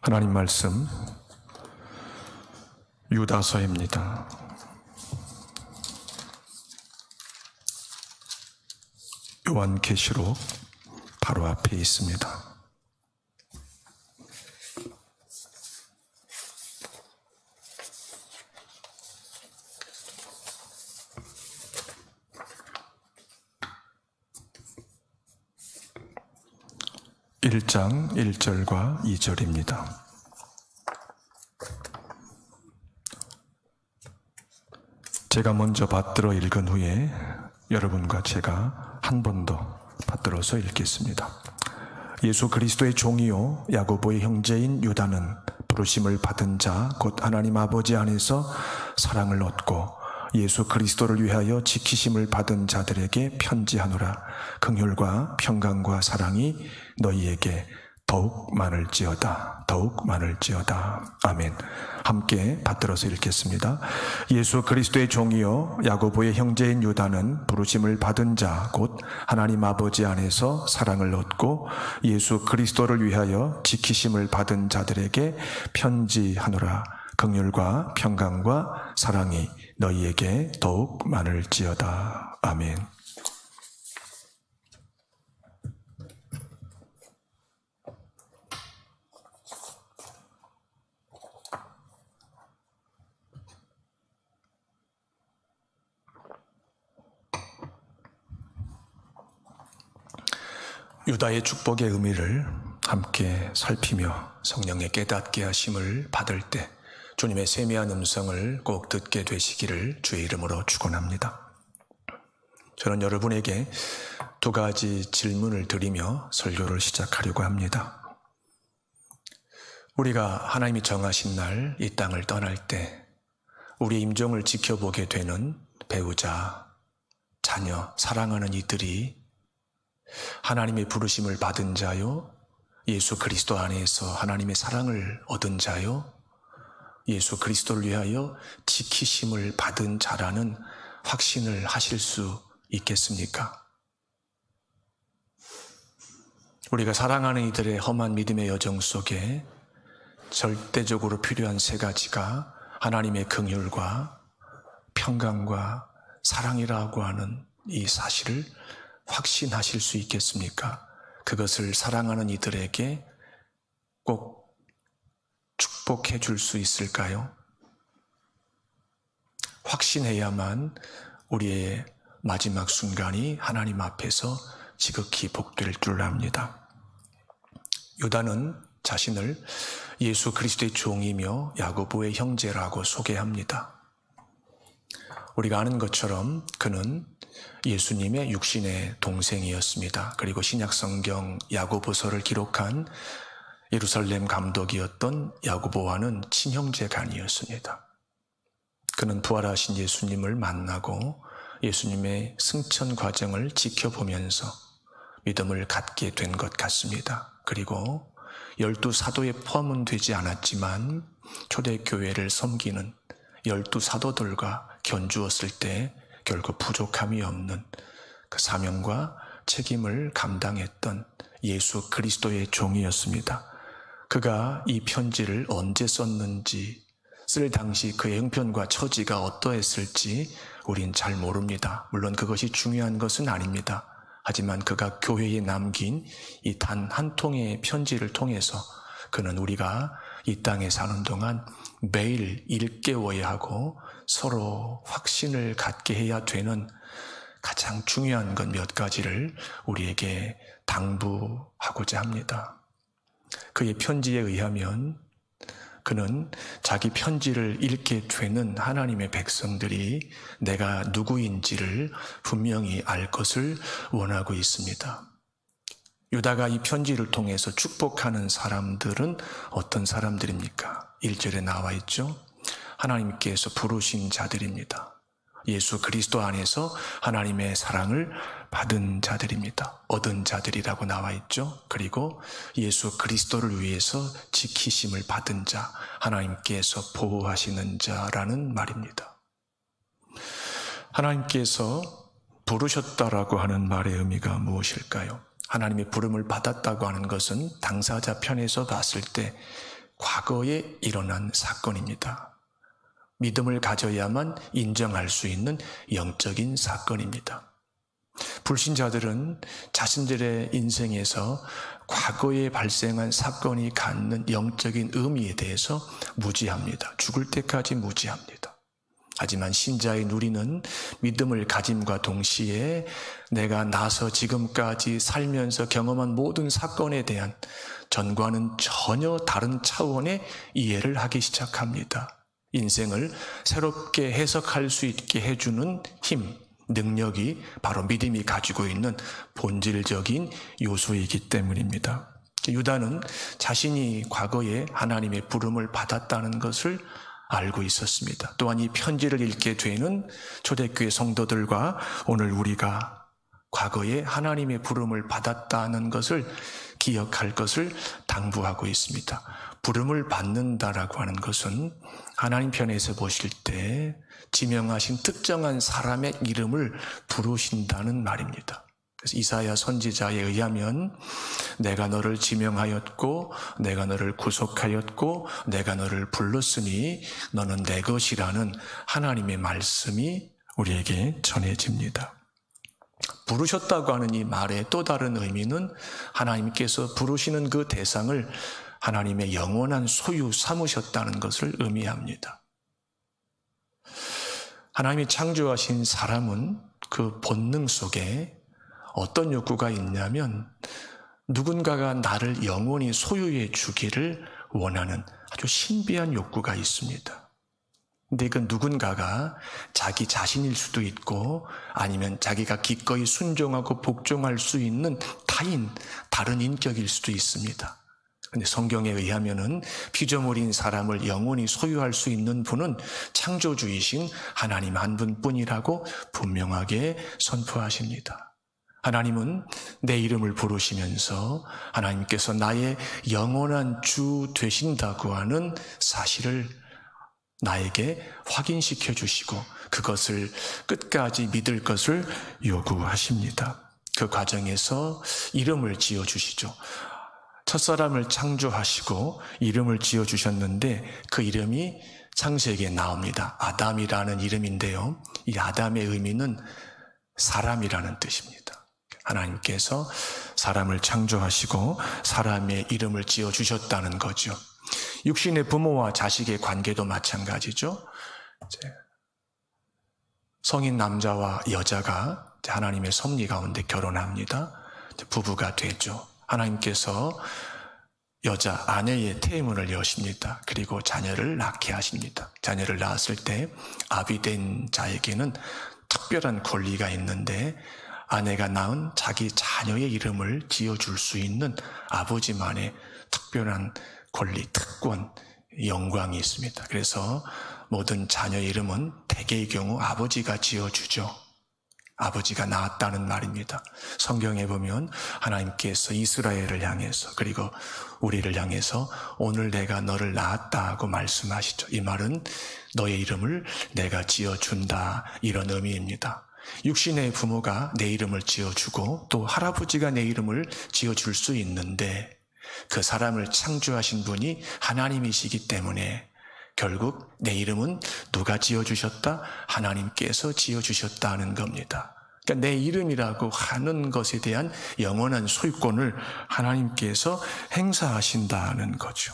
하나님 말씀 유다서입니다. 요한계시록 바로 앞에 있습니다. (1장) 1절과 2절입니다. 제가 먼저 받들어 읽은 후에 여러분과 제가 한 번 더 받들어서 읽겠습니다. 예수 그리스도의 종이요 야고보의 형제인 유다는 부르심을 받은 자 곧 하나님 아버지 안에서 사랑을 얻고 예수 그리스도를 위하여 지키심을 받은 자들에게 편지하노라. 긍휼과 평강과 사랑이 너희에게 더욱 많을지어다. 더욱 많을지어다. 아멘. 함께 받들어서 읽겠습니다. 예수 그리스도의 종이요 야고보의 형제인 유다는 부르심을 받은 자 곧 하나님 아버지 안에서 사랑을 얻고 예수 그리스도를 위하여 지키심을 받은 자들에게 편지하노라. 긍휼과 평강과 사랑이 너희에게 더욱 많을지어다. 아멘. 유다의 축복의 의미를 함께 살피며 성령의 깨닫게 하심을 받을 때 주님의 세미한 음성을 꼭 듣게 되시기를 주의 이름으로 축원합니다. 저는 여러분에게 두 가지 질문을 드리며 설교를 시작하려고 합니다. 우리가 하나님이 정하신 날 이 땅을 떠날 때 우리의 임종을 지켜보게 되는 배우자, 자녀, 사랑하는 이들이 하나님의 부르심을 받은 자요, 예수 그리스도 안에서 하나님의 사랑을 얻은 자요, 예수 그리스도를 위하여 지키심을 받은 자라는 확신을 하실 수 있겠습니까? 우리가 사랑하는 이들의 험한 믿음의 여정 속에 절대적으로 필요한 세 가지가 하나님의 긍휼과 평강과 사랑이라고 하는 이 사실을 확신하실 수 있겠습니까? 그것을 사랑하는 이들에게 꼭 축복해 줄 수 있을까요? 확신해야만 우리의 마지막 순간이 하나님 앞에서 지극히 복될 줄 압니다. 유다는 자신을 예수 그리스도의 종이며 야고보의 형제라고 소개합니다. 우리가 아는 것처럼 그는 예수님의 육신의 동생이었습니다. 그리고 신약성경 야고보서를 기록한 예루살렘 감독이었던 야고보와는 친형제간이었습니다. 그는 부활하신 예수님을 만나고 예수님의 승천 과정을 지켜보면서 믿음을 갖게 된 것 같습니다. 그리고 12사도에 포함은 되지 않았지만 초대교회를 섬기는 12사도들과 견주었을 때 결국 부족함이 없는 그 사명과 책임을 감당했던 예수 그리스도의 종이었습니다. 그가 이 편지를 언제 썼는지, 쓸 당시 그의 형편과 처지가 어떠했을지 우린 잘 모릅니다. 물론 그것이 중요한 것은 아닙니다. 하지만 그가 교회에 남긴 이 단 한 통의 편지를 통해서 그는 우리가 이 땅에 사는 동안 매일 일깨워야 하고 서로 확신을 갖게 해야 되는 가장 중요한 것 몇 가지를 우리에게 당부하고자 합니다. 그의 편지에 의하면 그는 자기 편지를 읽게 되는 하나님의 백성들이 내가 누구인지를 분명히 알 것을 원하고 있습니다. 유다가 이 편지를 통해서 축복하는 사람들은 어떤 사람들입니까? 1절에 나와 있죠. 하나님께서 부르신 자들입니다. 예수 그리스도 안에서 하나님의 사랑을 받은 자들입니다. 얻은 자들이라고 나와 있죠. 그리고 예수 그리스도를 위해서 지키심을 받은 자, 하나님께서 보호하시는 자라는 말입니다. 하나님께서 부르셨다라고 하는 말의 의미가 무엇일까요? 하나님의 부름을 받았다고 하는 것은 당사자 편에서 봤을 때 과거에 일어난 사건입니다. 믿음을 가져야만 인정할 수 있는 영적인 사건입니다. 불신자들은 자신들의 인생에서 과거에 발생한 사건이 갖는 영적인 의미에 대해서 무지합니다. 죽을 때까지 무지합니다. 하지만 신자인 우리는 믿음을 가짐과 동시에 내가 나서 지금까지 살면서 경험한 모든 사건에 대한 전과는 전혀 다른 차원의 이해를 하기 시작합니다. 인생을 새롭게 해석할 수 있게 해주는 힘, 능력이 바로 믿음이 가지고 있는 본질적인 요소이기 때문입니다. 유다는 자신이 과거에 하나님의 부름을 받았다는 것을 알고 있었습니다. 또한 이 편지를 읽게 되는 초대교회 성도들과 오늘 우리가 과거에 하나님의 부름을 받았다는 것을 기억할 것을 당부하고 있습니다. 부름을 받는다라고 하는 것은 하나님 편에서 보실 때 지명하신 특정한 사람의 이름을 부르신다는 말입니다. 그래서 이사야 선지자에 의하면 내가 너를 지명하였고 내가 너를 구속하였고 내가 너를 불렀으니 너는 내 것이라는 하나님의 말씀이 우리에게 전해집니다. 부르셨다고 하는 이 말의 또 다른 의미는 하나님께서 부르시는 그 대상을 하나님의 영원한 소유 삼으셨다는 것을 의미합니다. 하나님이 창조하신 사람은 그 본능 속에 어떤 욕구가 있냐면 누군가가 나를 영원히 소유해 주기를 원하는 아주 신비한 욕구가 있습니다. 근데 그 누군가가 자기 자신일 수도 있고 아니면 자기가 기꺼이 순종하고 복종할 수 있는 다른 인격일 수도 있습니다. 근데 성경에 의하면은 피조물인 사람을 영원히 소유할 수 있는 분은 창조주이신 하나님 한 분뿐이라고 분명하게 선포하십니다. 하나님은 내 이름을 부르시면서 하나님께서 나의 영원한 주 되신다고 하는 사실을 나에게 확인시켜 주시고 그것을 끝까지 믿을 것을 요구하십니다. 그 과정에서 이름을 지어주시죠. 첫사람을 창조하시고 이름을 지어주셨는데 그 이름이 창세기에 나옵니다. 아담이라는 이름인데요. 이 아담의 의미는 사람이라는 뜻입니다. 하나님께서 사람을 창조하시고 사람의 이름을 지어주셨다는 거죠. 육신의 부모와 자식의 관계도 마찬가지죠. 성인 남자와 여자가 하나님의 섭리 가운데 결혼합니다. 부부가 되죠. 하나님께서 여자 아내의 태문을 여십니다. 그리고 자녀를 낳게 하십니다. 자녀를 낳았을 때 아비된 자에게는 특별한 권리가 있는데 아내가 낳은 자기 자녀의 이름을 지어줄 수 있는 아버지만의 특별한 권리, 특권, 영광이 있습니다. 그래서 모든 자녀 이름은 대개의 경우 아버지가 지어주죠. 아버지가 낳았다는 말입니다. 성경에 보면 하나님께서 이스라엘을 향해서 그리고 우리를 향해서 오늘 내가 너를 낳았다고 말씀하시죠. 이 말은 너의 이름을 내가 지어준다 이런 의미입니다. 육신의 부모가 내 이름을 지어주고 또 할아버지가 내 이름을 지어줄 수 있는데 그 사람을 창조하신 분이 하나님이시기 때문에 결국 내 이름은 누가 지어주셨다? 하나님께서 지어주셨다는 겁니다. 그러니까 내 이름이라고 하는 것에 대한 영원한 소유권을 하나님께서 행사하신다는 거죠.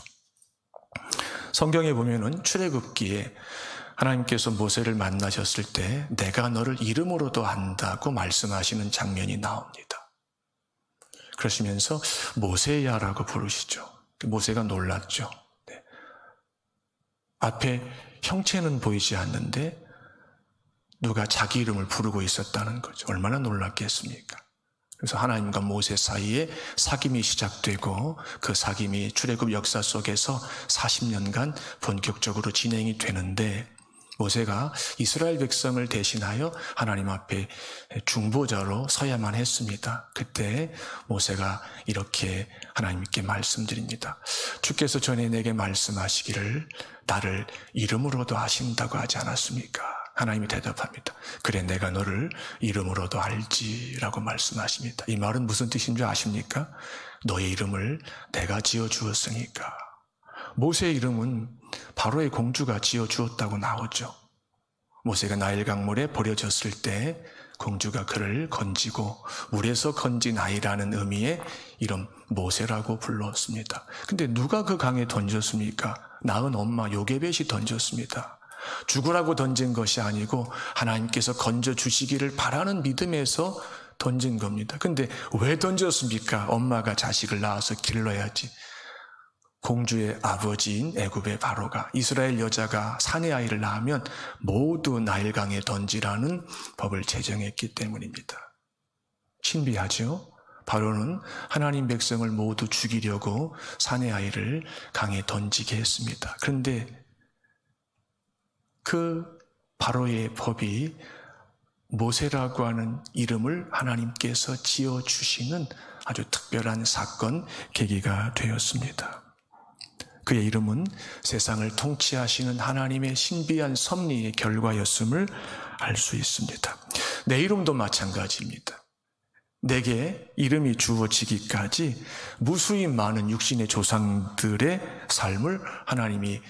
성경에 보면은 출애굽기에 하나님께서 모세를 만나셨을 때 내가 너를 이름으로도 안다고 말씀하시는 장면이 나옵니다. 그러시면서 모세야라고 부르시죠. 모세가 놀랐죠. 네. 앞에 형체는 보이지 않는데 누가 자기 이름을 부르고 있었다는 거죠. 얼마나 놀랐겠습니까? 그래서 하나님과 모세 사이에 사귐이 시작되고 그 사귐이 출애굽 역사 속에서 40년간 본격적으로 진행이 되는데 모세가 이스라엘 백성을 대신하여 하나님 앞에 중보자로 서야만 했습니다. 그때 모세가 이렇게 하나님께 말씀드립니다. 주께서 전에 내게 말씀하시기를 나를 이름으로도 아신다고 하지 않았습니까? 하나님이 대답합니다. 그래 내가 너를 이름으로도 알지라고 말씀하십니다. 이 말은 무슨 뜻인 줄 아십니까? 너의 이름을 내가 지어주었으니까 모세의 이름은 바로의 공주가 지어주었다고 나오죠. 모세가 나일 강물에 버려졌을 때 공주가 그를 건지고 물에서 건진 아이라는 의미의 이름 모세라고 불렀습니다. 근데 누가 그 강에 던졌습니까? 낳은 엄마 요게벳이 던졌습니다. 죽으라고 던진 것이 아니고 하나님께서 건져주시기를 바라는 믿음에서 던진 겁니다. 근데 왜 던졌습니까? 엄마가 자식을 낳아서 길러야지. 공주의 아버지인 애굽의 바로가 이스라엘 여자가 사내 아이를 낳으면 모두 나일강에 던지라는 법을 제정했기 때문입니다. 신비하죠? 바로는 하나님 백성을 모두 죽이려고 사내 아이를 강에 던지게 했습니다. 그런데 그 바로의 법이 모세라고 하는 이름을 하나님께서 지어주시는 아주 특별한 사건, 계기가 되었습니다. 그의 이름은 세상을 통치하시는 하나님의 신비한 섭리의 결과였음을 알 수 있습니다. 내 이름도 마찬가지입니다. 내게 이름이 주어지기까지 무수히 많은 육신의 조상들의 삶을 하나님이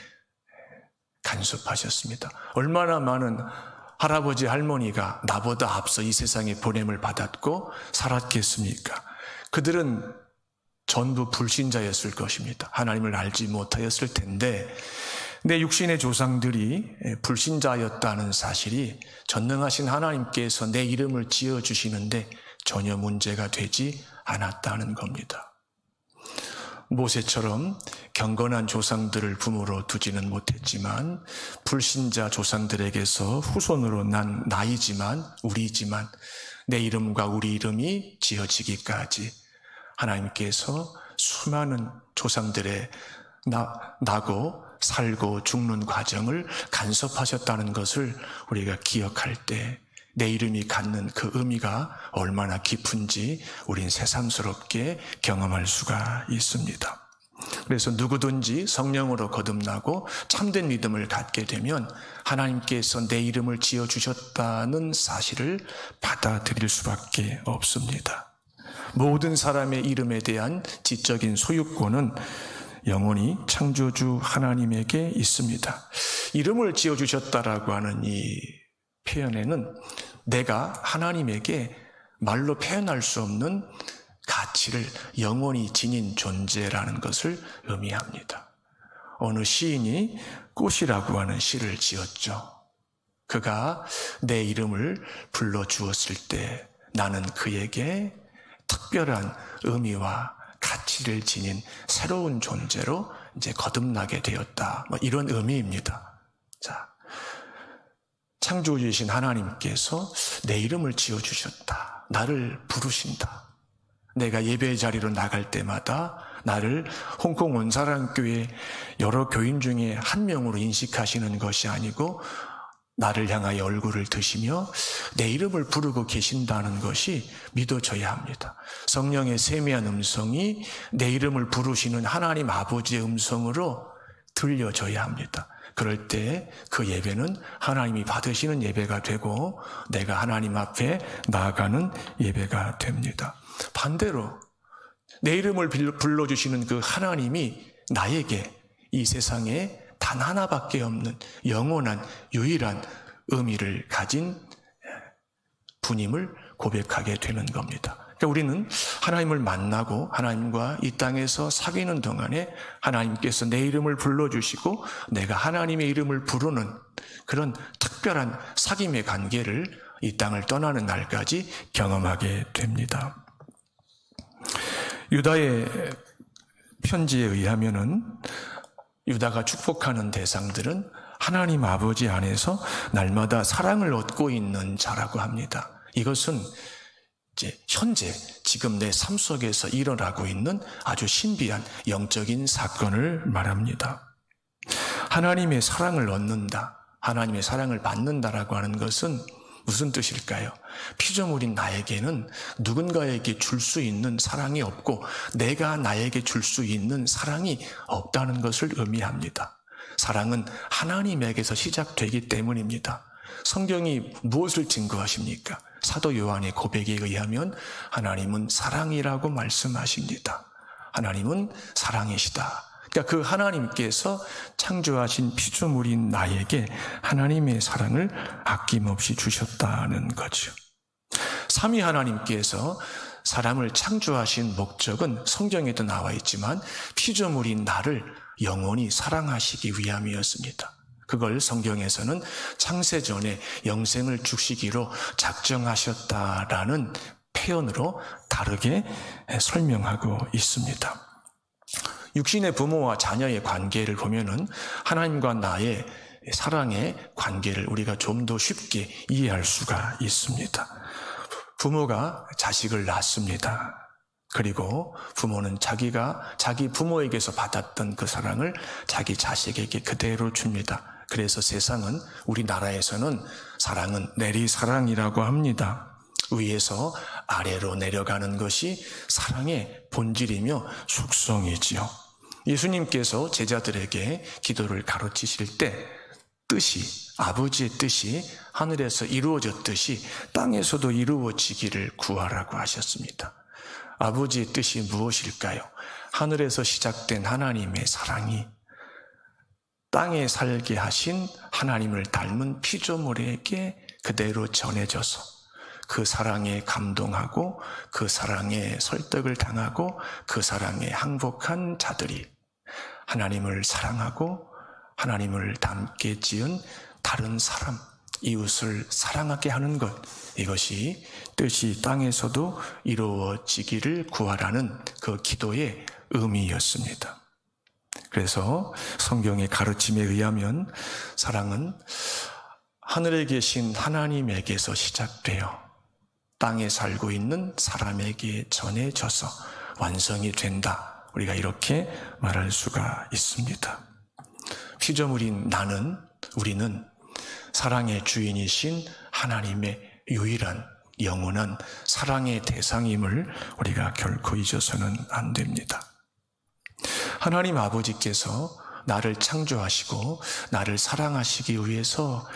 간섭하셨습니다. 얼마나 많은 할아버지 할머니가 나보다 앞서 이 세상에 보냄을 받았고 살았겠습니까? 그들은 전부 불신자였을 것입니다. 하나님을 알지 못하였을 텐데 내 육신의 조상들이 불신자였다는 사실이 전능하신 하나님께서 내 이름을 지어주시는데 전혀 문제가 되지 않았다는 겁니다. 모세처럼 경건한 조상들을 부모로 두지는 못했지만 불신자 조상들에게서 후손으로 난 나이지만 우리지만 내 이름과 우리 이름이 지어지기까지 하나님께서 수많은 조상들의 나고 살고 죽는 과정을 간섭하셨다는 것을 우리가 기억할 때 내 이름이 갖는 그 의미가 얼마나 깊은지 우린 새삼스럽게 경험할 수가 있습니다. 그래서 누구든지 성령으로 거듭나고 참된 믿음을 갖게 되면 하나님께서 내 이름을 지어주셨다는 사실을 받아들일 수밖에 없습니다. 모든 사람의 이름에 대한 지적인 소유권은 영원히 창조주 하나님에게 있습니다. 이름을 지어주셨다라고 하는 이 표현에는 내가 하나님에게 말로 표현할 수 없는 가치를 영원히 지닌 존재라는 것을 의미합니다. 어느 시인이 꽃이라고 하는 시를 지었죠. 그가 내 이름을 불러주었을 때 나는 그에게 특별한 의미와 가치를 지닌 새로운 존재로 이제 거듭나게 되었다. 이런 의미입니다. 자, 창조주이신 하나님께서 내 이름을 지어주셨다. 나를 부르신다. 내가 예배의 자리로 나갈 때마다 나를 홍콩 원사랑교회 여러 교인 중에 한 명으로 인식하시는 것이 아니고 나를 향하여 얼굴을 드시며 내 이름을 부르고 계신다는 것이 믿어져야 합니다. 성령의 세미한 음성이 내 이름을 부르시는 하나님 아버지의 음성으로 들려져야 합니다. 그럴 때 그 예배는 하나님이 받으시는 예배가 되고 내가 하나님 앞에 나아가는 예배가 됩니다. 반대로 내 이름을 불러주시는 그 하나님이 나에게 이 세상에 단 하나밖에 없는 영원한 유일한 의미를 가진 분임을 고백하게 되는 겁니다. 그러니까 우리는 하나님을 만나고 하나님과 이 땅에서 사귀는 동안에 하나님께서 내 이름을 불러주시고 내가 하나님의 이름을 부르는 그런 특별한 사귐의 관계를 이 땅을 떠나는 날까지 경험하게 됩니다. 유다의 편지에 의하면은 유다가 축복하는 대상들은 하나님 아버지 안에서 날마다 사랑을 얻고 있는 자라고 합니다. 이것은 이제 현재 지금 내 삶 속에서 일어나고 있는 아주 신비한 영적인 사건을 말합니다. 하나님의 사랑을 얻는다, 하나님의 사랑을 받는다라고 하는 것은 무슨 뜻일까요? 피조물인 나에게는 누군가에게 줄 수 있는 사랑이 없고 내가 나에게 줄 수 있는 사랑이 없다는 것을 의미합니다. 사랑은 하나님에게서 시작되기 때문입니다. 성경이 무엇을 증거하십니까? 사도 요한의 고백에 의하면 하나님은 사랑이라고 말씀하십니다. 하나님은 사랑이시다. 그러니까 그 하나님께서 창조하신 피조물인 나에게 하나님의 사랑을 아낌없이 주셨다는 거죠. 삼위 하나님께서 사람을 창조하신 목적은 성경에도 나와 있지만 피조물인 나를 영원히 사랑하시기 위함이었습니다. 그걸 성경에서는 창세전에 영생을 주시기로 작정하셨다라는 표현으로 다르게 설명하고 있습니다. 육신의 부모와 자녀의 관계를 보면은 하나님과 나의 사랑의 관계를 우리가 좀 더 쉽게 이해할 수가 있습니다. 부모가 자식을 낳습니다. 그리고 부모는 자기 부모에게서 받았던 그 사랑을 자기 자식에게 그대로 줍니다. 그래서 세상은, 우리나라에서는 사랑은 내리사랑이라고 합니다. 위에서 아래로 내려가는 것이 사랑의 본질이며 속성이지요. 예수님께서 제자들에게 기도를 가르치실 때 아버지의 뜻이 하늘에서 이루어졌듯이 땅에서도 이루어지기를 구하라고 하셨습니다. 아버지의 뜻이 무엇일까요? 하늘에서 시작된 하나님의 사랑이 땅에 살게 하신 하나님을 닮은 피조물에게 그대로 전해져서 그 사랑에 감동하고 그 사랑에 설득을 당하고 그 사랑에 항복한 자들이 하나님을 사랑하고 하나님을 닮게 지은 다른 사람, 이웃을 사랑하게 하는 것, 이것이 뜻이 땅에서도 이루어지기를 구하라는 그 기도의 의미였습니다. 그래서 성경의 가르침에 의하면 사랑은 하늘에 계신 하나님에게서 시작되어 땅에 살고 있는 사람에게 전해져서 완성이 된다. 우리가 이렇게 말할 수가 있습니다. 피조물인 우리는 사랑의 주인이신 하나님의 유일한 영원한 사랑의 대상임을 우리가 결코 잊어서는 안 됩니다. 하나님 아버지께서 나를 창조하시고 나를 사랑하시기 위해서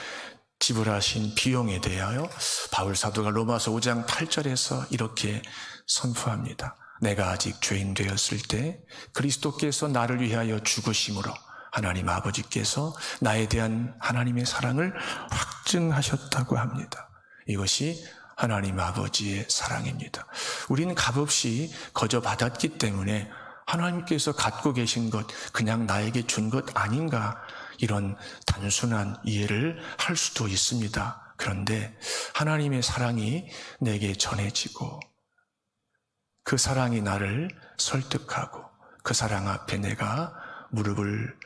지불하신 비용에 대하여 바울 사도가 로마서 5장 8절에서 이렇게 선포합니다. 내가 아직 죄인 되었을 때 그리스도께서 나를 위하여 죽으심으로 하나님 아버지께서 나에 대한 하나님의 사랑을 확증하셨다고 합니다. 이것이 하나님 아버지의 사랑입니다. 우리는 값없이 거저 받았기 때문에 하나님께서 갖고 계신 것, 그냥 나에게 준 것 아닌가, 이런 단순한 이해를 할 수도 있습니다. 그런데 하나님의 사랑이 내게 전해지고 그 사랑이 나를 설득하고 그 사랑 앞에 내가 무릎을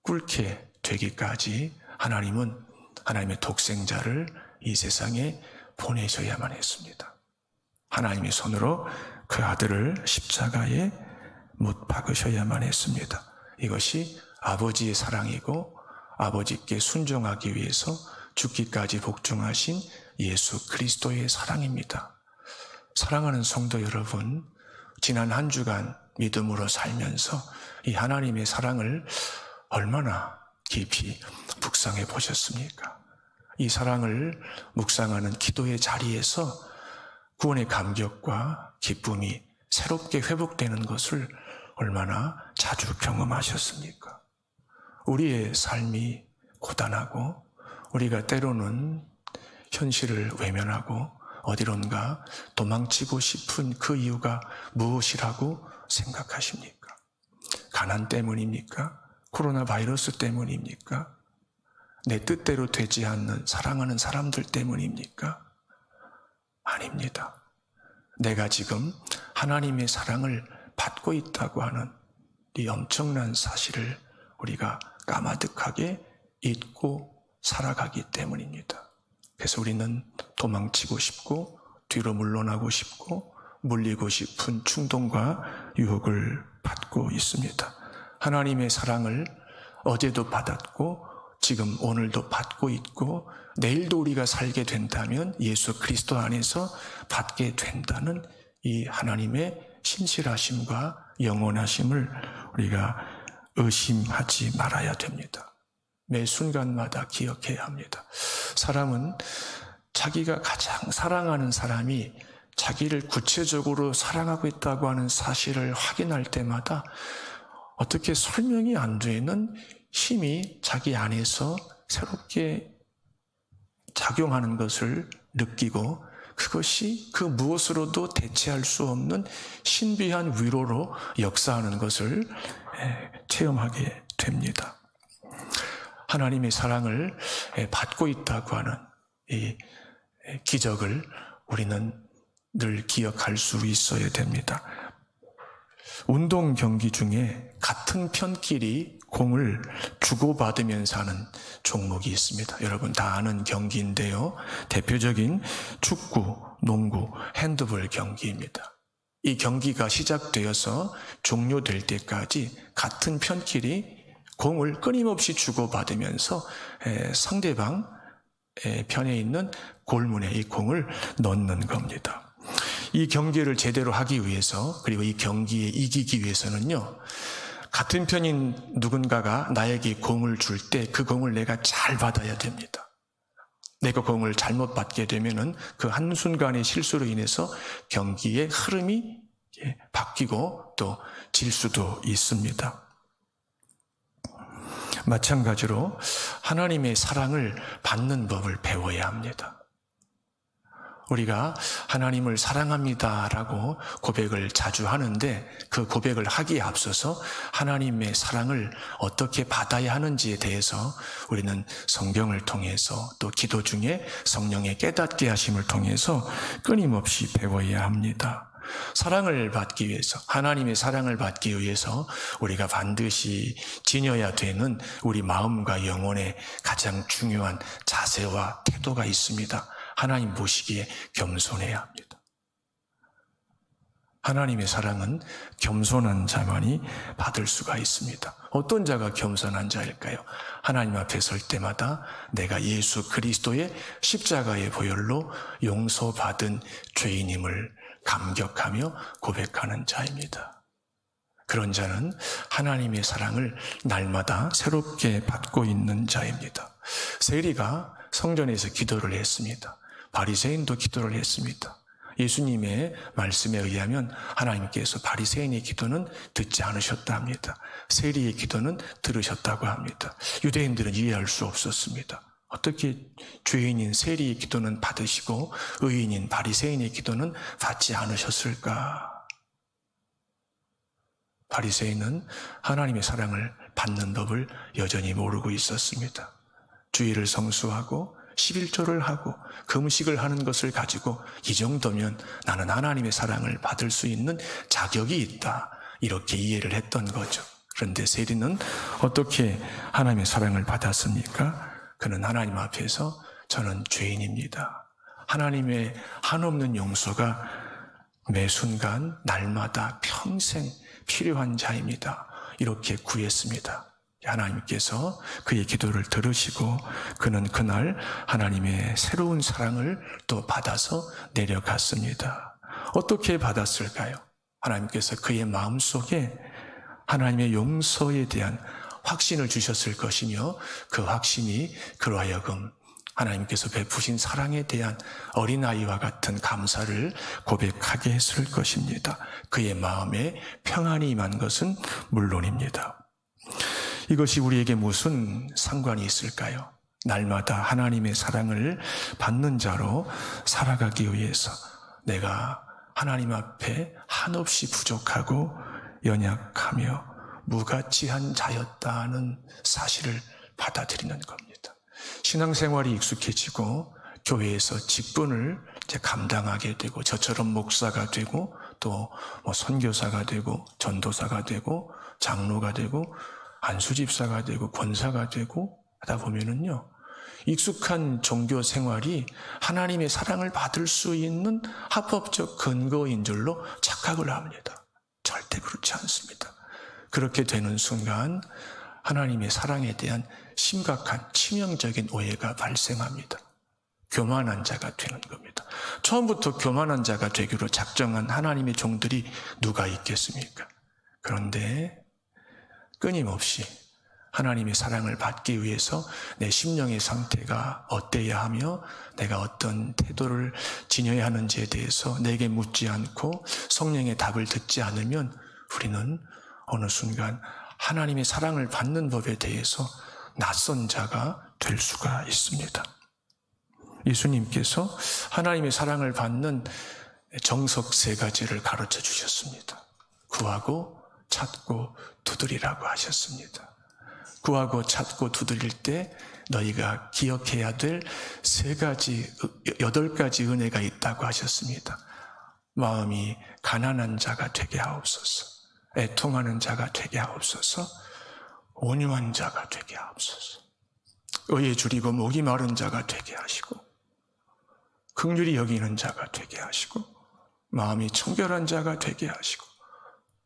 꿇게 되기까지 하나님은 하나님의 독생자를 이 세상에 보내셔야만 했습니다. 하나님의 손으로 그 아들을 십자가에 못 박으셔야만 했습니다. 이것이 아버지의 사랑이고 아버지께 순종하기 위해서 죽기까지 복종하신 예수 그리스도의 사랑입니다. 사랑하는 성도 여러분, 지난 한 주간 믿음으로 살면서 이 하나님의 사랑을 얼마나 깊이 묵상해 보셨습니까? 이 사랑을 묵상하는 기도의 자리에서 구원의 감격과 기쁨이 새롭게 회복되는 것을 얼마나 자주 경험하셨습니까? 우리의 삶이 고단하고 우리가 때로는 현실을 외면하고 어디론가 도망치고 싶은 그 이유가 무엇이라고 생각하십니까? 가난 때문입니까? 코로나 바이러스 때문입니까? 내 뜻대로 되지 않는 사랑하는 사람들 때문입니까? 아닙니다. 내가 지금 하나님의 사랑을 받고 있다고 하는 이 엄청난 사실을 우리가 까마득하게 잊고 살아가기 때문입니다. 그래서 우리는 도망치고 싶고 뒤로 물러나고 싶고 물리고 싶은 충동과 유혹을 받고 있습니다. 하나님의 사랑을 어제도 받았고 지금 오늘도 받고 있고 내일도 우리가 살게 된다면 예수 그리스도 안에서 받게 된다는 이 하나님의 신실하심과 영원하심을 우리가 의심하지 말아야 됩니다. 매 순간마다 기억해야 합니다. 사람은 자기가 가장 사랑하는 사람이 자기를 구체적으로 사랑하고 있다고 하는 사실을 확인할 때마다 어떻게 설명이 안 되는 힘이 자기 안에서 새롭게 작용하는 것을 느끼고 그것이 그 무엇으로도 대체할 수 없는 신비한 위로로 역사하는 것을 체험하게 됩니다. 하나님의 사랑을 받고 있다고 하는 이 기적을 우리는 늘 기억할 수 있어야 됩니다. 운동 경기 중에 같은 편끼리 공을 주고받으면서 하는 종목이 있습니다. 여러분 다 아는 경기인데요. 대표적인 축구, 농구, 핸드볼 경기입니다. 이 경기가 시작되어서 종료될 때까지 같은 편끼리 공을 끊임없이 주고받으면서 상대방 편에 있는 골문에 이 공을 넣는 겁니다. 이 경기를 제대로 하기 위해서, 그리고 이 경기에 이기기 위해서는요, 같은 편인 누군가가 나에게 공을 줄 때 그 공을 내가 잘 받아야 됩니다. 내가 공을 잘못 받게 되면은 그 한순간의 실수로 인해서 경기의 흐름이 바뀌고 또 질 수도 있습니다. 마찬가지로 하나님의 사랑을 받는 법을 배워야 합니다. 우리가 하나님을 사랑합니다라고 고백을 자주 하는데 그 고백을 하기에 앞서서 하나님의 사랑을 어떻게 받아야 하는지에 대해서 우리는 성경을 통해서 또 기도 중에 성령의 깨닫게 하심을 통해서 끊임없이 배워야 합니다. 사랑을 받기 위해서, 하나님의 사랑을 받기 위해서 우리가 반드시 지녀야 되는 우리 마음과 영혼의 가장 중요한 자세와 태도가 있습니다. 하나님 보시기에 겸손해야 합니다. 하나님의 사랑은 겸손한 자만이 받을 수가 있습니다. 어떤 자가 겸손한 자일까요? 하나님 앞에 설 때마다 내가 예수 그리스도의 십자가의 보혈로 용서받은 죄인임을 감격하며 고백하는 자입니다. 그런 자는 하나님의 사랑을 날마다 새롭게 받고 있는 자입니다. 세리가 성전에서 기도를 했습니다. 바리새인도 기도를 했습니다. 예수님의 말씀에 의하면 하나님께서 바리새인의 기도는 듣지 않으셨다 합니다. 세리의 기도는 들으셨다고 합니다. 유대인들은 이해할 수 없었습니다. 어떻게 죄인인 세리의 기도는 받으시고 의인인 바리새인의 기도는 받지 않으셨을까? 바리새인은 하나님의 사랑을 받는 법을 여전히 모르고 있었습니다. 주일을 성수하고 11조를 하고 금식을 하는 것을 가지고 이 정도면 나는 하나님의 사랑을 받을 수 있는 자격이 있다, 이렇게 이해를 했던 거죠. 그런데 세리는 어떻게 하나님의 사랑을 받았습니까? 그는 하나님 앞에서 저는 죄인입니다. 하나님의 한없는 용서가 매 순간 날마다 평생 필요한 자입니다. 이렇게 구했습니다. 하나님께서 그의 기도를 들으시고 그는 그날 하나님의 새로운 사랑을 또 받아서 내려갔습니다. 어떻게 받았을까요? 하나님께서 그의 마음속에 하나님의 용서에 대한 확신을 주셨을 것이며 그 확신이 그로 하여금 하나님께서 베푸신 사랑에 대한 어린아이와 같은 감사를 고백하게 했을 것입니다. 그의 마음에 평안이 임한 것은 물론입니다. 이것이 우리에게 무슨 상관이 있을까요? 날마다 하나님의 사랑을 받는 자로 살아가기 위해서 내가 하나님 앞에 한없이 부족하고 연약하며 무가치한 자였다는 사실을 받아들이는 겁니다. 신앙생활이 익숙해지고 교회에서 직분을 이제 감당하게 되고 저처럼 목사가 되고 또 선교사가 되고 전도사가 되고 장로가 되고 안수집사가 되고 권사가 되고 하다 보면은요, 익숙한 종교 생활이 하나님의 사랑을 받을 수 있는 합법적 근거인 줄로 착각을 합니다. 절대 그렇지 않습니다. 그렇게 되는 순간 하나님의 사랑에 대한 심각한 치명적인 오해가 발생합니다. 교만한 자가 되는 겁니다. 처음부터 교만한 자가 되기로 작정한 하나님의 종들이 누가 있겠습니까? 그런데 끊임없이 하나님의 사랑을 받기 위해서 내 심령의 상태가 어때야 하며 내가 어떤 태도를 지녀야 하는지에 대해서 내게 묻지 않고 성령의 답을 듣지 않으면 우리는 어느 순간 하나님의 사랑을 받는 법에 대해서 낯선 자가 될 수가 있습니다. 예수님께서 하나님의 사랑을 받는 정석 3가지를 가르쳐 주셨습니다. 구하고 찾고 두드리라고 하셨습니다. 구하고 찾고 두드릴 때 너희가 기억해야 될 8가지 은혜가 있다고 하셨습니다. 마음이 가난한 자가 되게 하옵소서, 애통하는 자가 되게 하옵소서, 온유한 자가 되게 하옵소서, 의에 줄이고 목이 마른 자가 되게 하시고, 긍휼히 여기는 자가 되게 하시고, 마음이 청결한 자가 되게 하시고,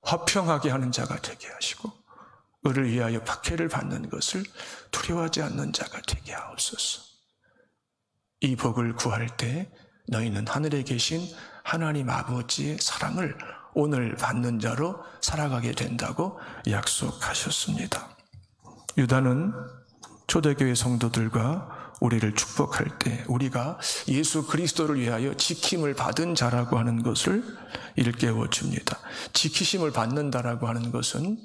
화평하게 하는 자가 되게 하시고, 의를 위하여 박해를 받는 것을 두려워하지 않는 자가 되게 하옵소서. 이 복을 구할 때 너희는 하늘에 계신 하나님 아버지의 사랑을 오늘 받는 자로 살아가게 된다고 약속하셨습니다. 유다는 초대교회 성도들과 우리를 축복할 때 우리가 예수 그리스도를 위하여 지킴을 받은 자라고 하는 것을 일깨워 줍니다. 지키심을 받는다라고 하는 것은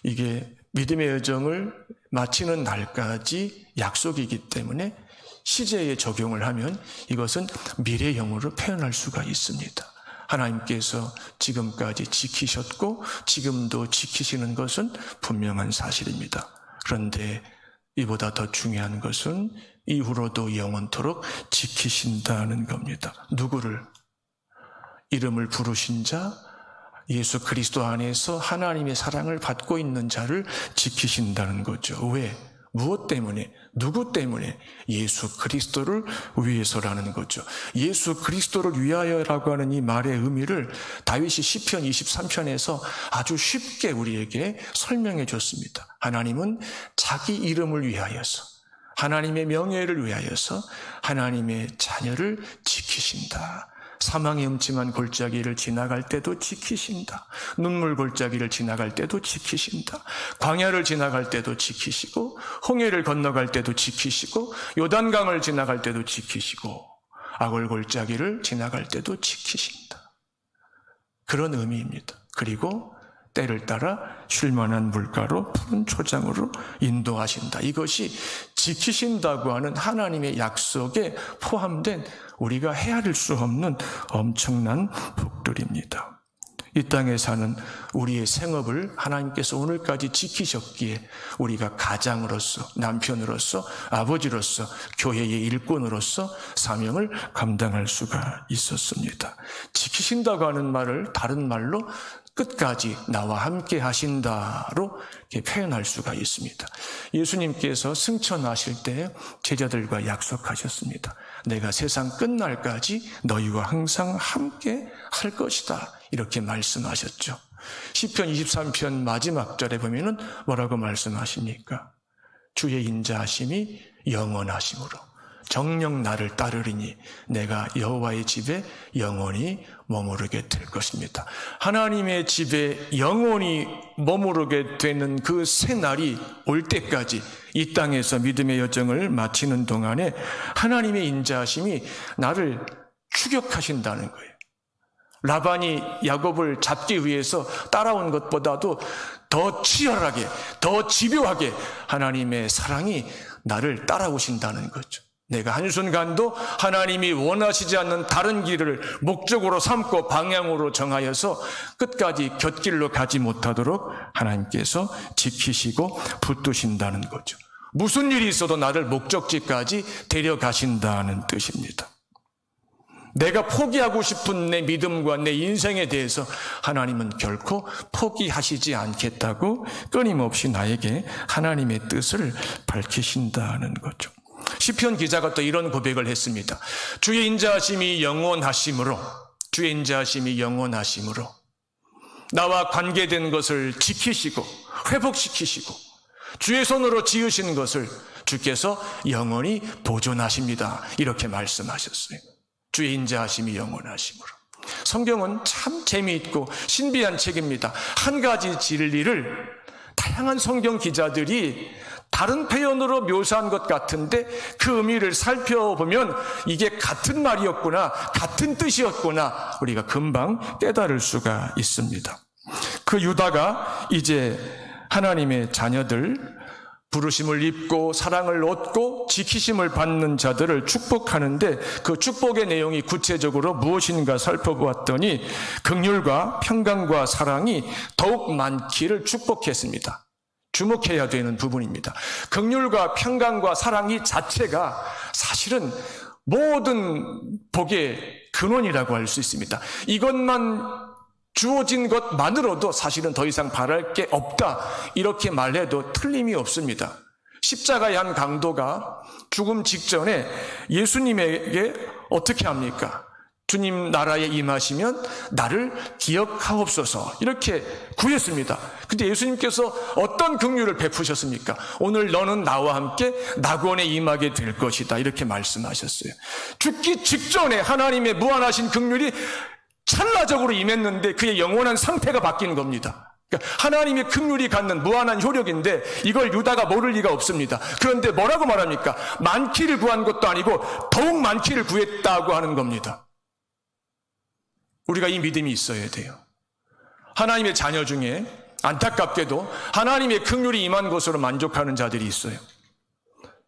이게 믿음의 여정을 마치는 날까지 약속이기 때문에 시제에 적용을 하면 이것은 미래형으로 표현할 수가 있습니다. 하나님께서 지금까지 지키셨고 지금도 지키시는 것은 분명한 사실입니다. 그런데 이보다 더 중요한 것은 이후로도 영원토록 지키신다는 겁니다. 누구를? 이름을 부르신 자, 예수 그리스도 안에서 하나님의 사랑을 받고 있는 자를 지키신다는 거죠. 왜? 무엇 때문에? 누구 때문에? 예수 그리스도를 위해서라는 거죠. 예수 그리스도를 위하여라고 하는 이 말의 의미를 다윗이 시편 23편에서 아주 쉽게 우리에게 설명해 줬습니다. 하나님은 자기 이름을 위하여서, 하나님의 명예를 위하여서 하나님의 자녀를 지키신다. 사망의 음침한 골짜기를 지나갈 때도 지키신다. 눈물 골짜기를 지나갈 때도 지키신다. 광야를 지나갈 때도 지키시고, 홍해를 건너갈 때도 지키시고, 요단강을 지나갈 때도 지키시고, 악을 골짜기를 지나갈 때도 지키신다. 그런 의미입니다. 그리고 때를 따라 쉴만한 물가로 푸른 초장으로 인도하신다. 이것이 지키신다고 하는 하나님의 약속에 포함된 우리가 헤아릴 수 없는 엄청난 복들입니다. 이 땅에 사는 우리의 생업을 하나님께서 오늘까지 지키셨기에 우리가 가장으로서, 남편으로서, 아버지로서, 교회의 일꾼으로서 사명을 감당할 수가 있었습니다. 지키신다고 하는 말을 다른 말로 끝까지 나와 함께 하신다로 이렇게 표현할 수가 있습니다. 예수님께서 승천하실 때 제자들과 약속하셨습니다. 내가 세상 끝날까지 너희와 항상 함께 할 것이다. 이렇게 말씀하셨죠. 시편 23편 마지막 절에 보면은 뭐라고 말씀하십니까? 주의 인자하심이 영원하심으로 정녕 나를 따르리니 내가 여호와의 집에 영원히 머무르게 될 것입니다. 하나님의 집에 영원히 머무르게 되는 그 새날이 올 때까지 이 땅에서 믿음의 여정을 마치는 동안에 하나님의 인자하심이 나를 추격하신다는 거예요. 라반이 야곱을 잡기 위해서 따라온 것보다도 더 치열하게, 더 집요하게 하나님의 사랑이 나를 따라오신다는 거죠. 내가 한순간도 하나님이 원하시지 않는 다른 길을 목적으로 삼고 방향으로 정하여서 끝까지 곁길로 가지 못하도록 하나님께서 지키시고 붙드신다는 거죠. 무슨 일이 있어도 나를 목적지까지 데려가신다는 뜻입니다. 내가 포기하고 싶은 내 믿음과 내 인생에 대해서 하나님은 결코 포기하시지 않겠다고 끊임없이 나에게 하나님의 뜻을 밝히신다는 거죠. 시편 기자가 또 이런 고백을 했습니다. 주의 인자하심이 영원하심으로, 주의 인자하심이 영원하심으로 나와 관계된 것을 지키시고 회복시키시고 주의 손으로 지으신 것을 주께서 영원히 보존하십니다. 이렇게 말씀하셨어요. 주의 인자하심이 영원하심으로. 성경은 참 재미있고 신비한 책입니다. 한 가지 진리를 다양한 성경 기자들이 다른 표현으로 묘사한 것 같은데 그 의미를 살펴보면 이게 같은 말이었구나, 같은 뜻이었구나 우리가 금방 깨달을 수가 있습니다. 그 유다가 이제 하나님의 자녀들, 부르심을 입고 사랑을 얻고 지키심을 받는 자들을 축복하는데 그 축복의 내용이 구체적으로 무엇인가 살펴보았더니 긍휼과 평강과 사랑이 더욱 많기를 축복했습니다. 주목해야 되는 부분입니다. 긍휼과 평강과 사랑이 자체가 사실은 모든 복의 근원이라고 할 수 있습니다. 이것만 주어진 것만으로도 사실은 더 이상 바랄 게 없다, 이렇게 말해도 틀림이 없습니다. 십자가의 한 강도가 죽음 직전에 예수님에게 어떻게 합니까? 주님 나라에 임하시면 나를 기억하옵소서, 이렇게 구했습니다. 근데 예수님께서 어떤 긍휼을 베푸셨습니까? 오늘 너는 나와 함께 낙원에 임하게 될 것이다, 이렇게 말씀하셨어요. 죽기 직전에 하나님의 무한하신 긍휼이 찰나적으로 임했는데 그의 영원한 상태가 바뀌는 겁니다. 그러니까 하나님의 긍휼이 갖는 무한한 효력인데 이걸 유다가 모를 리가 없습니다. 그런데 뭐라고 말합니까? 많기를 구한 것도 아니고 더욱 많기를 구했다고 하는 겁니다. 우리가 이 믿음이 있어야 돼요. 하나님의 자녀 중에 안타깝게도 하나님의 긍휼이 임한 것으로 만족하는 자들이 있어요.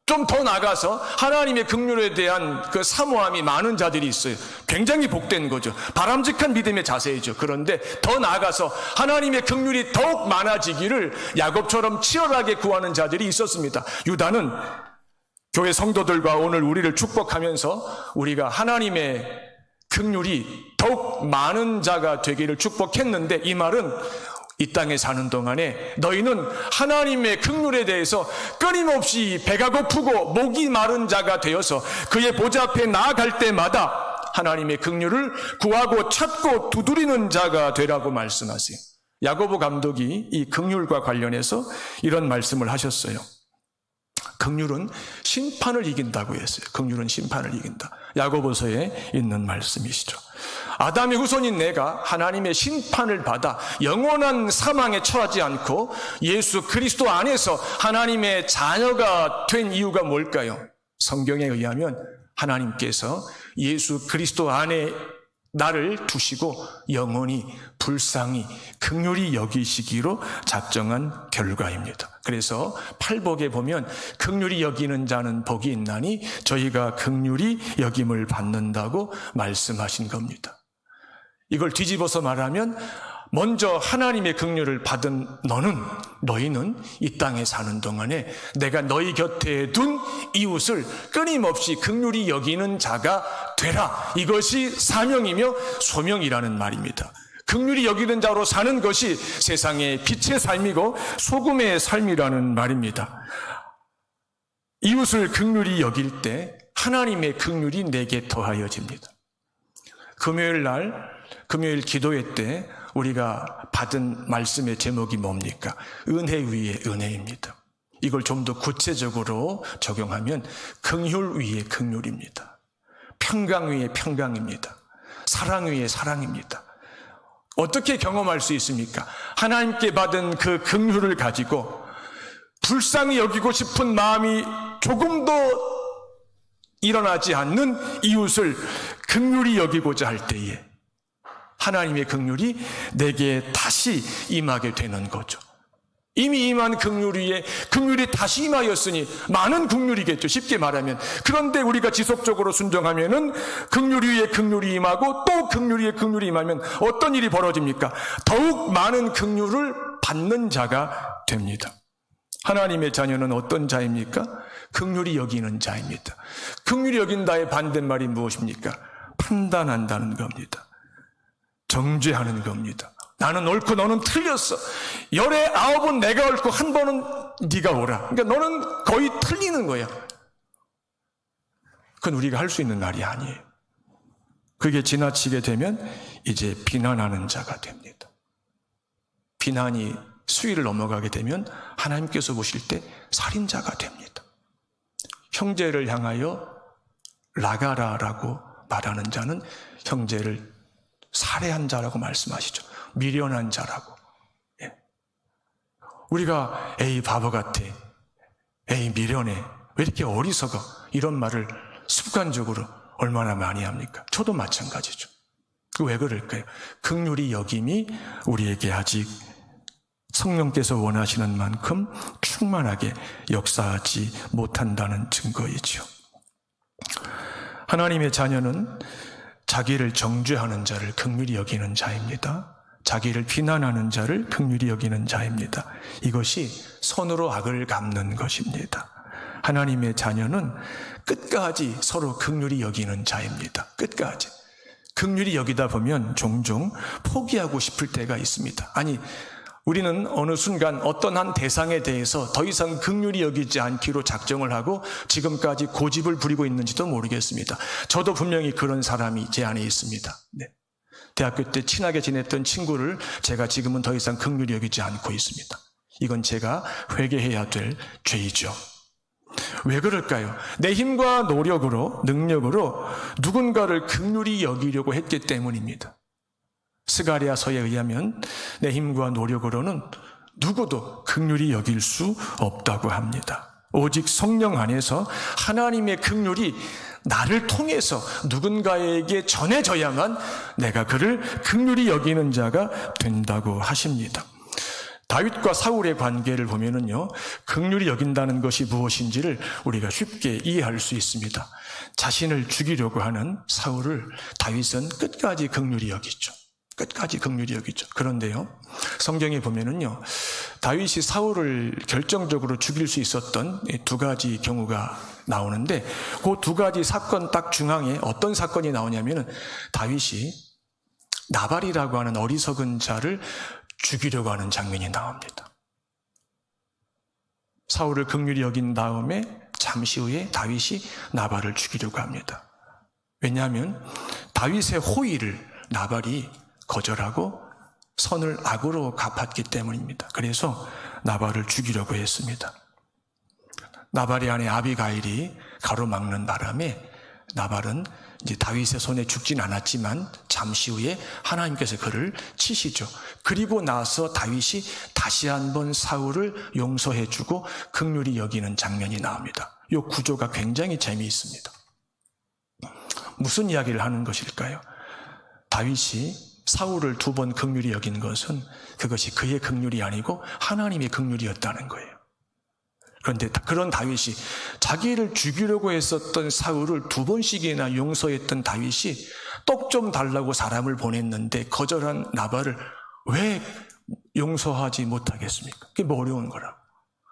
좀 더 나가서 하나님의 긍휼에 대한 그 사모함이 많은 자들이 있어요. 굉장히 복된 거죠. 바람직한 믿음의 자세이죠. 그런데 더 나가서 하나님의 긍휼이 더욱 많아지기를 야곱처럼 치열하게 구하는 자들이 있었습니다. 유다는 교회 성도들과 오늘 우리를 축복하면서 우리가 하나님의 긍휼이 더욱 많은 자가 되기를 축복했는데, 이 말은 이 땅에 사는 동안에 너희는 하나님의 긍휼에 대해서 끊임없이 배가 고프고 목이 마른 자가 되어서 그의 보좌 앞에 나아갈 때마다 하나님의 긍휼을 구하고 찾고 두드리는 자가 되라고 말씀하세요. 야고보 감독이 이 긍휼과 관련해서 이런 말씀을 하셨어요. 긍휼은 심판을 이긴다고 했어요. 긍휼은 심판을 이긴다. 야고보서에 있는 말씀이시죠. 아담의 후손인 내가 하나님의 심판을 받아 영원한 사망에 처하지 않고 예수 그리스도 안에서 하나님의 자녀가 된 이유가 뭘까요? 성경에 의하면 하나님께서 예수 그리스도 안에 나를 두시고 영원히 불쌍히 긍휼히 여기시기로 작정한 결과입니다. 그래서 팔복에 보면 긍휼히 여기는 자는 복이 있나니 저희가 긍휼히 여김을 받는다고 말씀하신 겁니다. 이걸 뒤집어서 말하면 먼저 하나님의 긍휼을 받은 너희는 이 땅에 사는 동안에 내가 너희 곁에 둔 이웃을 끊임없이 긍휼히 여기는 자가 되라. 이것이 사명이며 소명이라는 말입니다. 긍휼히 여기는 자로 사는 것이 세상의 빛의 삶이고 소금의 삶이라는 말입니다. 이웃을 긍휼히 여길 때 하나님의 긍휼이 내게 더하여집니다. 금요일 기도회 때 우리가 받은 말씀의 제목이 뭡니까? 은혜 위에 은혜입니다. 이걸 좀 더 구체적으로 적용하면 긍휼 위에 긍휼입니다. 평강 위에 평강입니다. 사랑 위에 사랑입니다. 어떻게 경험할 수 있습니까? 하나님께 받은 그 긍휼을 가지고 불쌍히 여기고 싶은 마음이 조금도 일어나지 않는 이웃을 긍휼히 여기고자 할 때에 하나님의 긍휼이 내게 다시 임하게 되는 거죠. 이미 임한 긍휼 위에 긍휼이 다시 임하였으니 많은 긍휼이겠죠. 쉽게 말하면. 그런데 우리가 지속적으로 순종하면은 긍휼 위에 긍휼이 임하고 또 긍휼 위에 긍휼이 임하면 어떤 일이 벌어집니까? 더욱 많은 긍휼을 받는 자가 됩니다. 하나님의 자녀는 어떤 자입니까? 긍휼히 여기는 자입니다. 긍휼히 여긴다의 반대말이 무엇입니까? 판단한다는 겁니다. 정죄하는 겁니다. 나는 옳고 너는 틀렸어. 열에 9은 내가 옳고 한 번은 네가 옳아. 그러니까 너는 거의 틀리는 거야. 그건 우리가 할 수 있는 말이 아니에요. 그게 지나치게 되면 이제 비난하는 자가 됩니다. 비난이 수위를 넘어가게 되면 하나님께서 보실 때 살인자가 됩니다. 형제를 향하여 라가라라고 말하는 자는 형제를 살해한 자라고 말씀하시죠. 미련한 자라고. 예. 우리가 에이 바보 같아, 에이 미련해, 왜 이렇게 어리석어, 이런 말을 습관적으로 얼마나 많이 합니까? 저도 마찬가지죠. 왜 그럴까요? 긍휼히 여김이 우리에게 아직 성령께서 원하시는 만큼 충만하게 역사하지 못한다는 증거이지요. 하나님의 자녀는 자기를 정죄하는 자를 긍휼히 여기는 자입니다. 자기를 비난하는 자를 긍휼히 여기는 자입니다. 이것이 선으로 악을 갚는 것입니다. 하나님의 자녀는 끝까지 서로 긍휼히 여기는 자입니다. 끝까지. 긍휼히 여기다 보면 종종 포기하고 싶을 때가 있습니다. 아니, 우리는 어느 순간 어떤 한 대상에 대해서 더 이상 긍휼히 여기지 않기로 작정을 하고 지금까지 고집을 부리고 있는지도 모르겠습니다. 저도 분명히 그런 사람이 제 안에 있습니다. 네. 대학교 때 친하게 지냈던 친구를 제가 지금은 더 이상 긍휼히 여기지 않고 있습니다. 이건 제가 회개해야 될 죄이죠. 왜 그럴까요? 내 힘과 노력으로, 능력으로 누군가를 긍휼히 여기려고 했기 때문입니다. 스가랴서에 의하면 내 힘과 노력으로는 누구도 긍휼히 여길 수 없다고 합니다. 오직 성령 안에서 하나님의 긍휼이 나를 통해서 누군가에게 전해져야만 내가 그를 긍휼히 여기는 자가 된다고 하십니다. 다윗과 사울의 관계를 보면은요, 긍휼히 여긴다는 것이 무엇인지를 우리가 쉽게 이해할 수 있습니다. 자신을 죽이려고 하는 사울을 다윗은 끝까지 긍휼히 여기죠. 끝까지 긍휼히 여기죠. 그런데요, 성경에 보면은요, 다윗이 사울을 결정적으로 죽일 수 있었던 두 가지 경우가 나오는데, 그 두 가지 사건 딱 중앙에 어떤 사건이 나오냐면은 다윗이 나발이라고 하는 어리석은 자를 죽이려고 하는 장면이 나옵니다. 사울을 긍휼히 여긴 다음에 잠시 후에 다윗이 나발을 죽이려고 합니다. 왜냐하면 다윗의 호의를 나발이 거절하고 선을 악으로 갚았기 때문입니다. 그래서 나발을 죽이려고 했습니다. 나발의 아내 아비가일이 가로막는 바람에 나발은 이제 다윗의 손에 죽진 않았지만 잠시 후에 하나님께서 그를 치시죠. 그리고 나서 다윗이 다시 한번 사울을 용서해주고 긍휼히 여기는 장면이 나옵니다. 이 구조가 굉장히 재미있습니다. 무슨 이야기를 하는 것일까요? 다윗이 사울을 두 번 긍휼히 여긴 것은 그것이 그의 긍휼이 아니고 하나님의 긍휼이었다는 거예요. 그런데 그런 다윗이 자기를 죽이려고 했었던 사울을 두 번씩이나 용서했던 다윗이 떡 좀 달라고 사람을 보냈는데 거절한 나발을 왜 용서하지 못하겠습니까? 그게 뭐 어려운 거라고.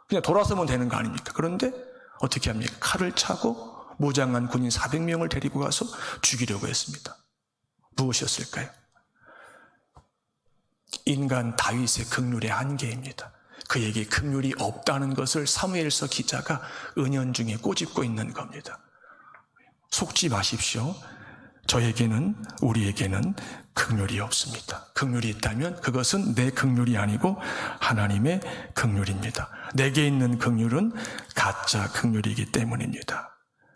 그냥 돌아서면 되는 거 아닙니까? 그런데 어떻게 합니까? 칼을 차고 무장한 군인 400명을 데리고 가서 죽이려고 했습니다. 무엇이었을까요? 인간 다윗의 긍휼의 한계입니다. 그에게 긍휼이 없다는 것을 사무엘서 기자가 은연중에 꼬집고 있는 겁니다. 속지 마십시오. 저에게는, 우리에게는 긍휼이 없습니다. 긍휼이 있다면 그것은 내 긍휼이 아니고 하나님의 긍휼입니다. 내게 있는 긍휼은 가짜 긍휼이기 때문입니다.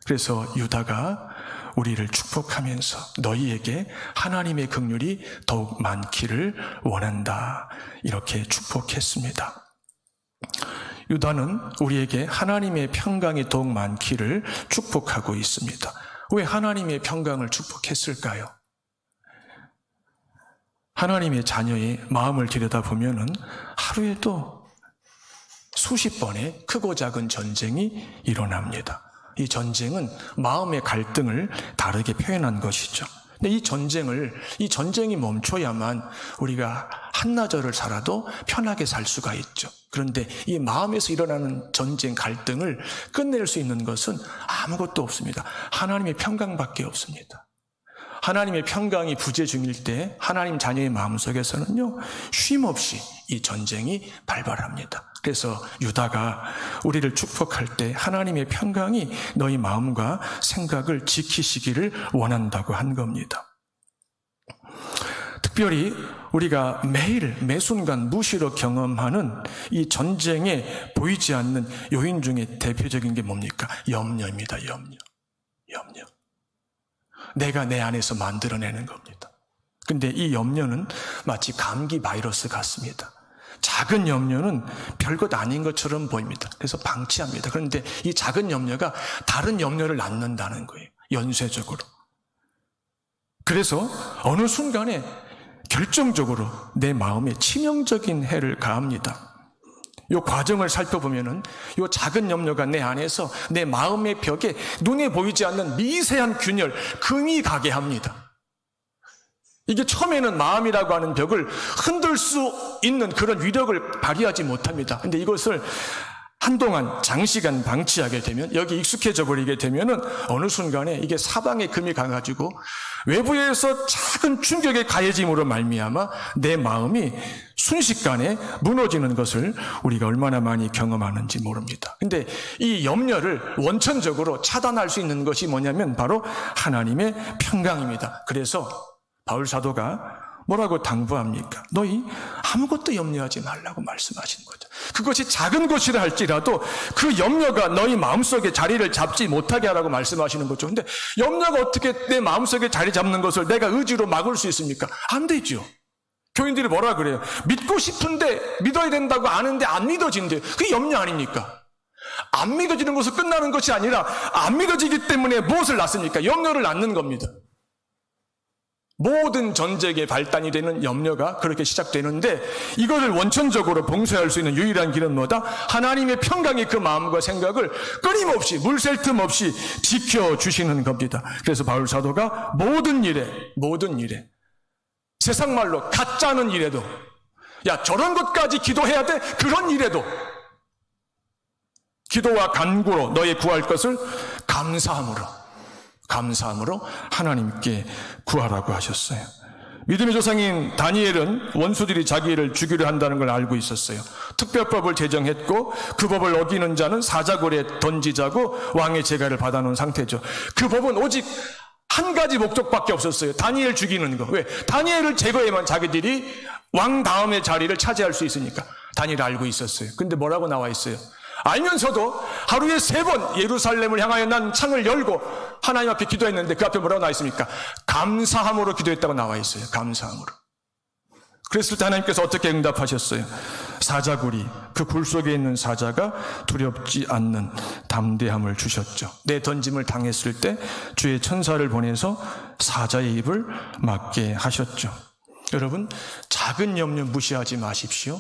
그래서 유다가 우리를 축복하면서 너희에게 하나님의 긍휼이 더욱 많기를 원한다, 이렇게 축복했습니다. 유다는 우리에게 하나님의 평강이 더욱 많기를 축복하고 있습니다. 왜 하나님의 평강을 축복했을까요? 하나님의 자녀의 마음을 들여다보면은 하루에도 수십 번의 크고 작은 전쟁이 일어납니다. 이 전쟁은 마음의 갈등을 다르게 표현한 것이죠. 근데 이 전쟁이 멈춰야만 우리가 한나절을 살아도 편하게 살 수가 있죠. 그런데 이 마음에서 일어나는 전쟁, 갈등을 끝낼 수 있는 것은 아무것도 없습니다. 하나님의 평강밖에 없습니다. 하나님의 평강이 부재 중일 때 하나님 자녀의 마음속에서는요, 쉼없이 이 전쟁이 발발합니다. 그래서 유다가 우리를 축복할 때 하나님의 평강이 너희 마음과 생각을 지키시기를 원한다고 한 겁니다. 특별히 우리가 매일 매순간 무시로 경험하는 이 전쟁에 보이지 않는 요인 중에 대표적인 게 뭡니까? 염려입니다. 염려. 내가 내 안에서 만들어내는 겁니다. 근데 이 염려는 마치 감기 바이러스 같습니다. 작은 염려는 별것 아닌 것처럼 보입니다. 그래서 방치합니다. 그런데 이 작은 염려가 다른 염려를 낳는다는 거예요. 연쇄적으로. 그래서 어느 순간에 결정적으로 내 마음에 치명적인 해를 가합니다. 이 과정을 살펴보면은 이 작은 염려가 내 안에서 내 마음의 벽에 눈에 보이지 않는 미세한 균열, 금이 가게 합니다. 이게 처음에는 마음이라고 하는 벽을 흔들 수 있는 그런 위력을 발휘하지 못합니다. 근데 이것을 한동안 장시간 방치하게 되면, 여기 익숙해져 버리게 되면은 어느 순간에 이게 사방에 금이 가가지고 외부에서 작은 충격에 가해짐으로 말미암아 내 마음이 순식간에 무너지는 것을 우리가 얼마나 많이 경험하는지 모릅니다. 근데 이 염려를 원천적으로 차단할 수 있는 것이 뭐냐면 바로 하나님의 평강입니다. 그래서 바울 사도가 뭐라고 당부합니까? 너희 아무것도 염려하지 말라고 말씀하시는 거죠. 그것이 작은 것이라 할지라도 그 염려가 너희 마음속에 자리를 잡지 못하게 하라고 말씀하시는 거죠. 근데 염려가 어떻게 내 마음속에 자리 잡는 것을 내가 의지로 막을 수 있습니까? 안 되죠. 교인들이 뭐라 그래요? 믿고 싶은데 믿어야 된다고 아는데 안 믿어진대요. 그게 염려 아닙니까? 안 믿어지는 것으로 끝나는 것이 아니라 안 믿어지기 때문에 무엇을 낳습니까? 염려를 낳는 겁니다. 모든 전쟁의 발단이 되는 염려가 그렇게 시작되는데, 이것을 원천적으로 봉쇄할 수 있는 유일한 길은 뭐다? 하나님의 평강이 그 마음과 생각을 끊임없이 물샐 틈 없이 지켜주시는 겁니다. 그래서 바울 사도가 모든 일에 세상 말로 가짜는 일에도, 야 저런 것까지 기도해야 돼? 그런 일에도 기도와 간구로 너의 구할 것을 감사함으로 하나님께 구하라고 하셨어요. 믿음의 조상인 다니엘은 원수들이 자기를 죽이려 한다는 걸 알고 있었어요. 특별법을 제정했고 그 법을 어기는 자는 사자굴에 던지자고 왕의 제가를 받아놓은 상태죠. 그 법은 오직 한 가지 목적밖에 없었어요. 다니엘 죽이는 거. 왜? 다니엘을 제거해야만 자기들이 왕 다음의 자리를 차지할 수 있으니까. 다니엘 알고 있었어요. 근데 뭐라고 나와 있어요? 알면서도 하루에 3번 예루살렘을 향하여 난 창을 열고 하나님 앞에 기도했는데 그 앞에 뭐라고 나와 있습니까? 감사함으로 기도했다고 나와 있어요. 감사함으로. 그랬을 때 하나님께서 어떻게 응답하셨어요? 사자굴이, 그 굴 속에 있는 사자가 두렵지 않는 담대함을 주셨죠. 내 던짐을 당했을 때 주의 천사를 보내서 사자의 입을 막게 하셨죠. 여러분, 작은 염려 무시하지 마십시오.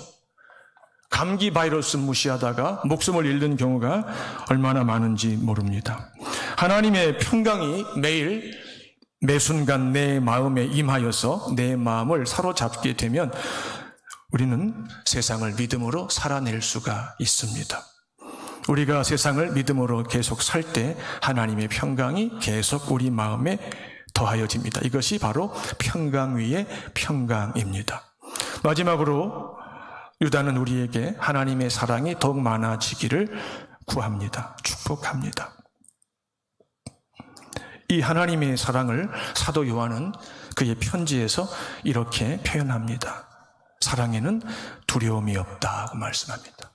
감기 바이러스 무시하다가 목숨을 잃는 경우가 얼마나 많은지 모릅니다. 하나님의 평강이 매일 매 순간 내 마음에 임하여서 내 마음을 사로잡게 되면 우리는 세상을 믿음으로 살아낼 수가 있습니다. 우리가 세상을 믿음으로 계속 살 때 하나님의 평강이 계속 우리 마음에 더하여집니다. 이것이 바로 평강 위의 평강입니다. 마지막으로 유다는 우리에게 하나님의 사랑이 더욱 많아지기를 구합니다. 축복합니다. 이 하나님의 사랑을 사도 요한은 그의 편지에서 이렇게 표현합니다. 사랑에는 두려움이 없다고 말씀합니다.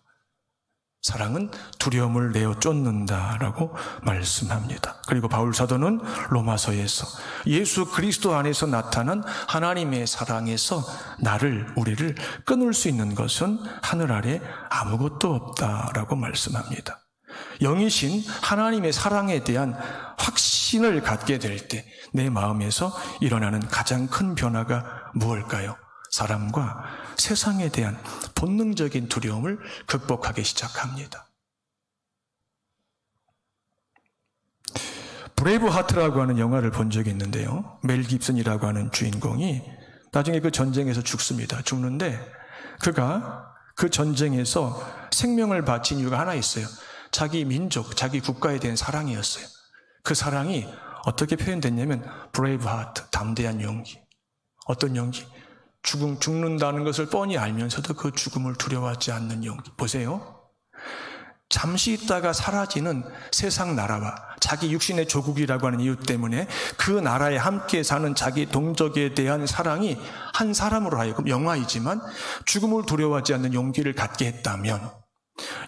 사랑은 두려움을 내어 쫓는다라고 말씀합니다. 그리고 바울 사도는 로마서에서 예수 그리스도 안에서 나타난 하나님의 사랑에서 우리를 끊을 수 있는 것은 하늘 아래 아무것도 없다라고 말씀합니다. 영이신 하나님의 사랑에 대한 확신을 갖게 될 때 내 마음에서 일어나는 가장 큰 변화가 무엇일까요? 사람과 세상에 대한 본능적인 두려움을 극복하기 시작합니다. 브레이브 하트라고 하는 영화를 본 적이 있는데요. 멜 깁슨이라고 하는 주인공이 나중에 그 전쟁에서 죽습니다. 죽는데 그가 그 전쟁에서 생명을 바친 이유가 하나 있어요. 자기 민족, 자기 국가에 대한 사랑이었어요. 그 사랑이 어떻게 표현됐냐면 브레이브 하트, 담대한 용기. 어떤 용기? 죽는다는 것을 뻔히 알면서도 그 죽음을 두려워하지 않는 용기. 보세요. 잠시 있다가 사라지는 세상 나라와 자기 육신의 조국이라고 하는 이유 때문에 그 나라에 함께 사는 자기 동족에 대한 사랑이 한 사람으로 하여금 영화이지만 죽음을 두려워하지 않는 용기를 갖게 했다면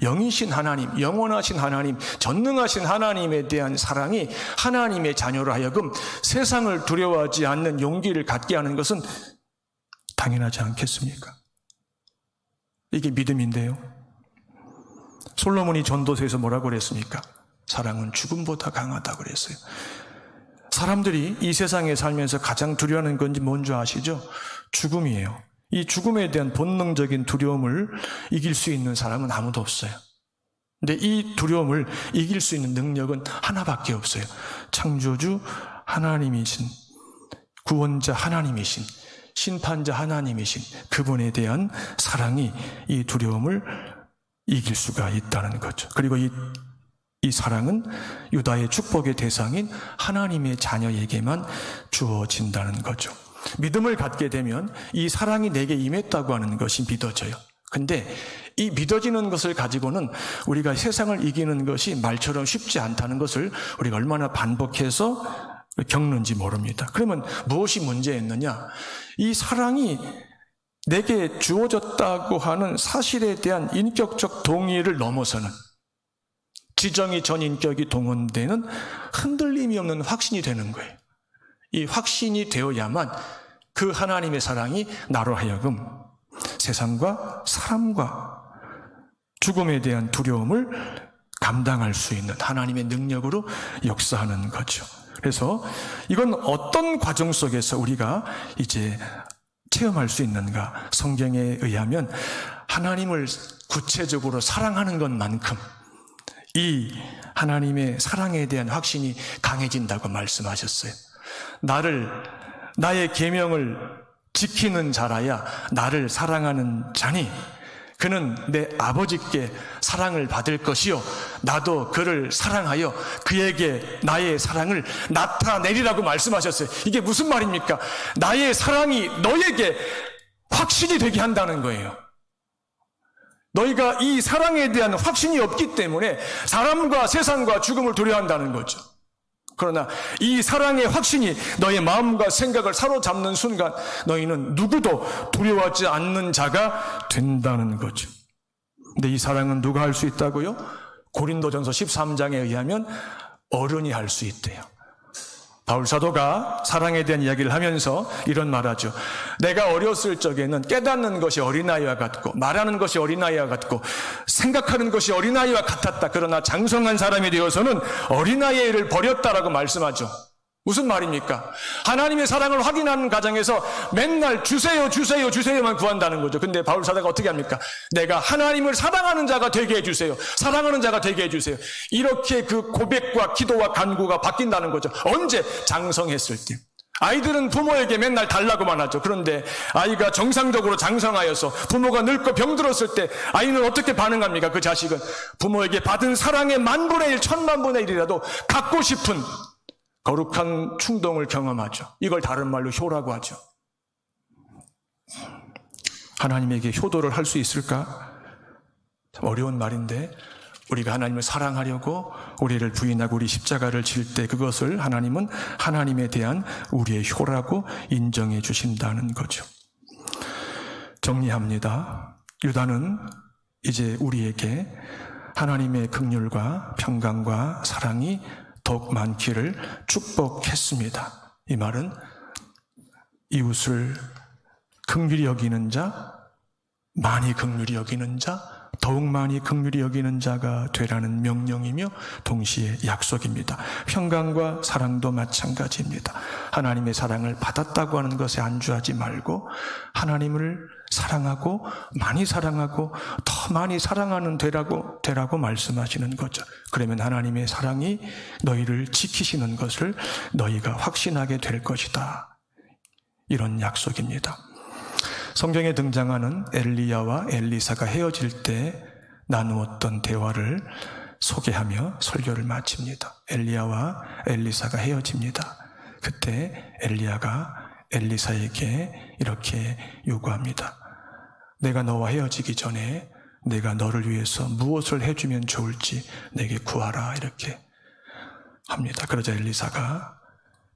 영이신 하나님, 영원하신 하나님, 전능하신 하나님에 대한 사랑이 하나님의 자녀로 하여금 세상을 두려워하지 않는 용기를 갖게 하는 것은 당연하지 않겠습니까? 이게 믿음인데요. 솔로몬이 전도서에서 뭐라고 그랬습니까? 사랑은 죽음보다 강하다고 그랬어요. 사람들이 이 세상에 살면서 가장 두려워하는 건지 뭔지 아시죠? 죽음이에요. 이 죽음에 대한 본능적인 두려움을 이길 수 있는 사람은 아무도 없어요. 근데 이 두려움을 이길 수 있는 능력은 하나밖에 없어요. 창조주 하나님이신, 구원자 하나님이신, 심판자 하나님이신 그분에 대한 사랑이 이 두려움을 이길 수가 있다는 거죠. 그리고 이 사랑은 유다의 축복의 대상인 하나님의 자녀에게만 주어진다는 거죠. 믿음을 갖게 되면 이 사랑이 내게 임했다고 하는 것이 믿어져요. 근데 이 믿어지는 것을 가지고는 우리가 세상을 이기는 것이 말처럼 쉽지 않다는 것을 우리가 얼마나 반복해서 겪는지 모릅니다. 그러면 무엇이 문제였느냐? 이 사랑이 내게 주어졌다고 하는 사실에 대한 인격적 동의를 넘어서는, 지정이 전인격이 동원되는 흔들림이 없는 확신이 되는 거예요. 이 확신이 되어야만 그 하나님의 사랑이 나로 하여금 세상과 사람과 죽음에 대한 두려움을 감당할 수 있는 하나님의 능력으로 역사하는 거죠. 그래서 이건 어떤 과정 속에서 우리가 이제 체험할 수 있는가? 성경에 의하면 하나님을 구체적으로 사랑하는 것만큼 이 하나님의 사랑에 대한 확신이 강해진다고 말씀하셨어요. 나의 계명을 지키는 자라야 나를 사랑하는 자니 그는 내 아버지께 사랑을 받을 것이요 나도 그를 사랑하여 그에게 나의 사랑을 나타내리라고 말씀하셨어요. 이게 무슨 말입니까? 나의 사랑이 너에게 확신이 되게 한다는 거예요. 너희가 이 사랑에 대한 확신이 없기 때문에 사람과 세상과 죽음을 두려워한다는 거죠. 그러나 이 사랑의 확신이 너의 마음과 생각을 사로잡는 순간 너희는 누구도 두려워하지 않는 자가 된다는 거죠. 근데 이 사랑은 누가 할 수 있다고요? 고린도전서 13장에 의하면 어른이 할 수 있대요. 바울 사도가 사랑에 대한 이야기를 하면서 이런 말하죠. 내가 어렸을 적에는 깨닫는 것이 어린아이와 같고 말하는 것이 어린아이와 같고 생각하는 것이 어린아이와 같았다. 그러나 장성한 사람이 되어서는 어린아이를 버렸다라고 말씀하죠. 무슨 말입니까? 하나님의 사랑을 확인하는 과정에서 맨날 주세요, 주세요, 주세요만 구한다는 거죠. 근데 바울 사도가 어떻게 합니까? 내가 하나님을 사랑하는 자가 되게 해주세요. 사랑하는 자가 되게 해주세요. 이렇게 그 고백과 기도와 간구가 바뀐다는 거죠. 언제? 장성했을 때. 아이들은 부모에게 맨날 달라고만 하죠. 그런데 아이가 정상적으로 장성하여서 부모가 늙고 병들었을 때 아이는 어떻게 반응합니까? 그 자식은 부모에게 받은 사랑의 10,000분의 1, 10,000,000분의 1이라도 갖고 싶은 거룩한 충동을 경험하죠. 이걸 다른 말로 효라고 하죠. 하나님에게 효도를 할 수 있을까? 참 어려운 말인데 우리가 하나님을 사랑하려고 우리를 부인하고 우리 십자가를 질 때 그것을 하나님은 하나님에 대한 우리의 효라고 인정해 주신다는 거죠. 정리합니다. 유다는 이제 우리에게 하나님의 긍휼과 평강과 사랑이 더욱 많기를 축복했습니다. 이 말은 이웃을 긍휼히 여기는 자, 많이 긍휼히 여기는 자, 더욱 많이 긍휼히 여기는 자가 되라는 명령이며 동시에 약속입니다. 평강과 사랑도 마찬가지입니다. 하나님의 사랑을 받았다고 하는 것에 안주하지 말고 하나님을 사랑하고 많이 사랑하고 더 많이 사랑하는 되라고 말씀하시는 거죠. 그러면 하나님의 사랑이 너희를 지키시는 것을 너희가 확신하게 될 것이다. 이런 약속입니다. 성경에 등장하는 엘리야와 엘리사가 헤어질 때 나누었던 대화를 소개하며 설교를 마칩니다. 엘리야와 엘리사가 헤어집니다. 그때 엘리야가 엘리사에게 이렇게 요구합니다. 내가 너와 헤어지기 전에 내가 너를 위해서 무엇을 해주면 좋을지 내게 구하라 이렇게 합니다. 그러자 엘리사가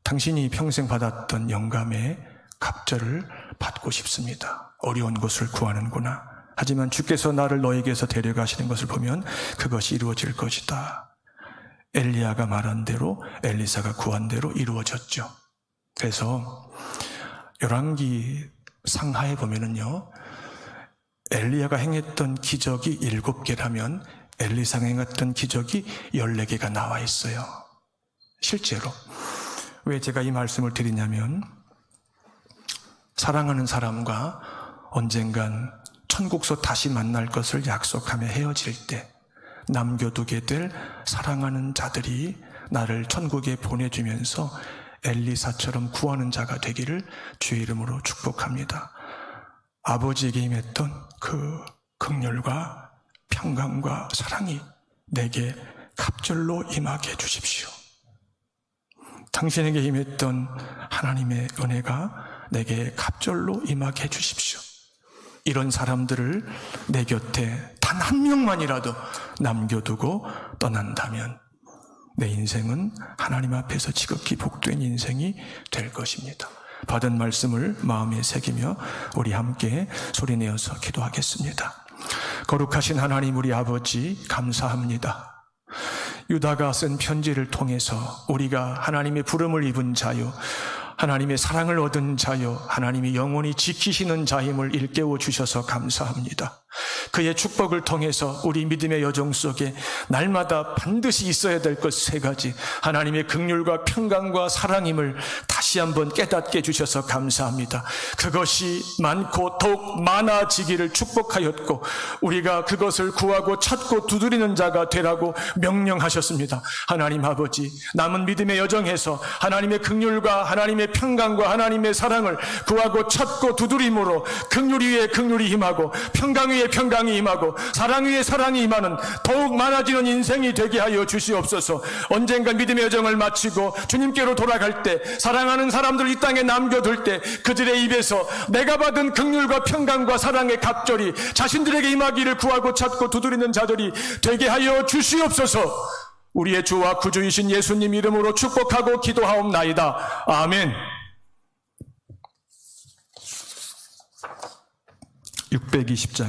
당신이 평생 받았던 영감의 갑절을 받고 싶습니다. 어려운 것을 구하는구나. 하지만 주께서 나를 너에게서 데려가시는 것을 보면 그것이 이루어질 것이다. 엘리야가 말한 대로 엘리사가 구한 대로 이루어졌죠. 그래서 열왕기 상하에 보면은요, 엘리야가 행했던 기적이 7개라면 엘리사가 행했던 기적이 14개가 나와 있어요. 실제로 왜 제가 이 말씀을 드리냐면, 사랑하는 사람과 언젠간 천국서 다시 만날 것을 약속하며 헤어질 때 남겨두게 될 사랑하는 자들이 나를 천국에 보내주면서 엘리사처럼 구하는 자가 되기를 주의 이름으로 축복합니다. 아버지에게 임했던 그 긍휼과 평강과 사랑이 내게 갑절로 임하게 해주십시오. 당신에게 임했던 하나님의 은혜가 내게 갑절로 임하게 해주십시오. 이런 사람들을 내 곁에 단 한 명만이라도 남겨두고 떠난다면 내 인생은 하나님 앞에서 지극히 복된 인생이 될 것입니다. 받은 말씀을 마음에 새기며 우리 함께 소리내어서 기도하겠습니다. 거룩하신 하나님, 우리 아버지 감사합니다. 유다가 쓴 편지를 통해서 우리가 하나님의 부름을 입은 자요, 하나님의 사랑을 얻은 자요, 하나님이 영원히 지키시는 자임을 일깨워 주셔서 감사합니다. 그의 축복을 통해서 우리 믿음의 여정 속에 날마다 반드시 있어야 될 것 세 가지, 하나님의 긍휼과 평강과 사랑임을 다시 한번 깨닫게 해주셔서 감사합니다. 그것이 많고 더욱 많아지기를 축복하였고 우리가 그것을 구하고 찾고 두드리는 자가 되라고 명령하셨습니다. 하나님 아버지, 남은 믿음의 여정에서 하나님의 긍휼과 하나님의 평강과 하나님의 사랑을 구하고 찾고 두드림으로 긍휼 위에 긍휼이 임하고 평강 위에 평강이 임하고 사랑 위에 사랑이 임하는 더욱 많아지는 인생이 되게 하여 주시옵소서. 언젠가 믿음의 여정을 마치고 주님께로 돌아갈 때, 사랑하는 사람들 이 땅에 남겨둘 때 그들의 입에서 내가 받은 긍휼과 평강과 사랑의 갑절이 자신들에게 임하기를 구하고 찾고 두드리는 자들이 되게 하여 주시옵소서. 우리의 주와 구주이신 예수님 이름으로 축복하고 기도하옵나이다. 아멘. 620장